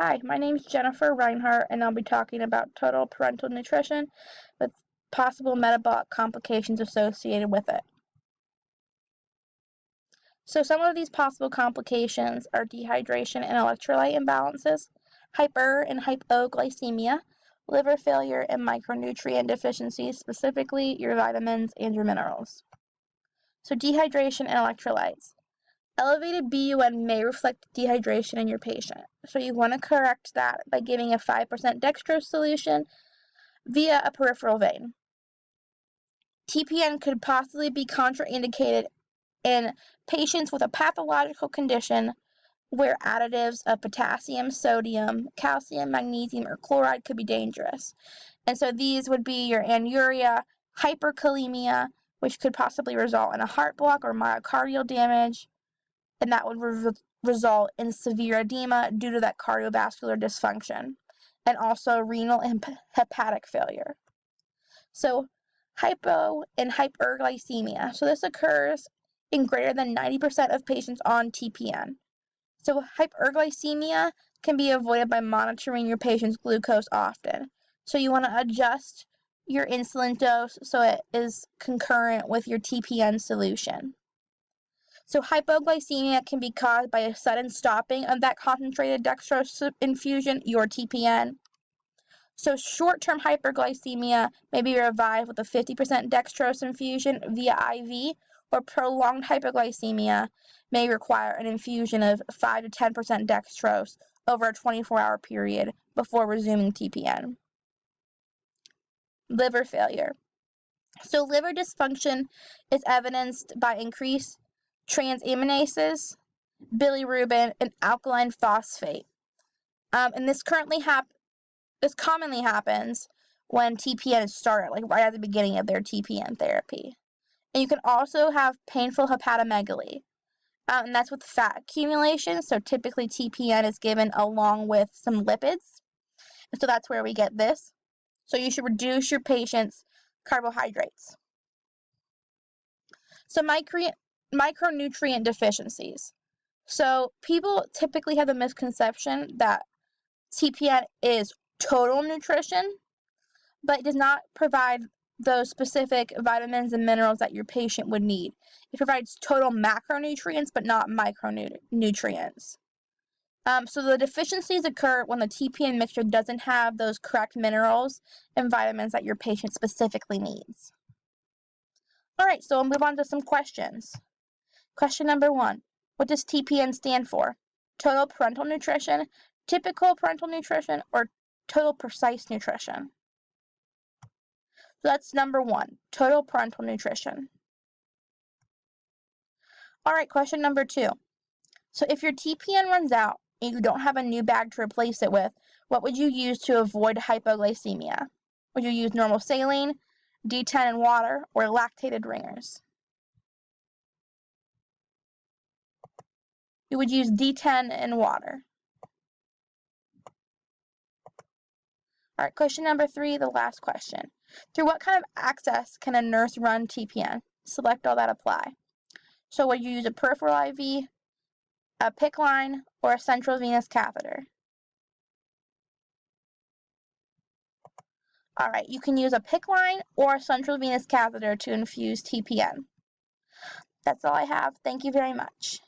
Hi, my name is Jennifer Reinhardt, and I'll be talking about total parental nutrition with possible metabolic complications associated with it. So some of these possible complications are dehydration and electrolyte imbalances, hyper and hypoglycemia, liver failure, and micronutrient deficiencies, specifically your vitamins and your minerals. So dehydration and electrolytes. Elevated BUN may reflect dehydration in your patient, so you want to correct that by giving a 5% dextrose solution via a peripheral vein. TPN could possibly be contraindicated in patients with a pathological condition where additives of potassium, sodium, calcium, magnesium, or chloride could be dangerous. And so these would be your anuria, hyperkalemia, which could possibly result in a heart block or myocardial damage, and that would result in severe edema due to that cardiovascular dysfunction, and also renal and hepatic failure. So hypo and hyperglycemia. So this occurs in greater than 90% of patients on TPN. So hyperglycemia can be avoided by monitoring your patient's glucose often. So you want to adjust your insulin dose so it is concurrent with your TPN solution. So hypoglycemia can be caused by a sudden stopping of that concentrated dextrose infusion, your TPN. So short-term hyperglycemia may be revived with a 50% dextrose infusion via IV, or prolonged hypoglycemia may require an infusion of 5 to 10% dextrose over a 24-hour period before resuming TPN. Liver failure. So liver dysfunction is evidenced by increased transaminases, bilirubin, and alkaline phosphate. And this commonly happens when TPN is started, like right at the beginning of their TPN therapy. And you can also have painful hepatomegaly, and that's with fat accumulation. So typically TPN is given along with some lipids, and so that's where we get this. So you should reduce your patient's carbohydrates. So micronutrient deficiencies. So people typically have the misconception that TPN is total nutrition, but it does not provide those specific vitamins and minerals that your patient would need. It provides total macronutrients, but not micronutrients. So the deficiencies occur when the TPN mixture doesn't have those correct minerals and vitamins that your patient specifically needs. All right, so we'll move on to some questions. Question number 1. What does TPN stand for? Total parental nutrition, typical parental nutrition, or total precise nutrition? So that's number 1, total parental nutrition. All right, question number 2. So if your TPN runs out and you don't have a new bag to replace it with, what would you use to avoid hypoglycemia? Would you use normal saline, D10 and water, or lactated ringers? You would use D10 and water. All right, question number 3, the last question. Through what kind of access can a nurse run TPN? Select all that apply. So would you use a peripheral IV, a PICC line, or a central venous catheter? All right, you can use a PICC line or a central venous catheter to infuse TPN. That's all I have. Thank you very much.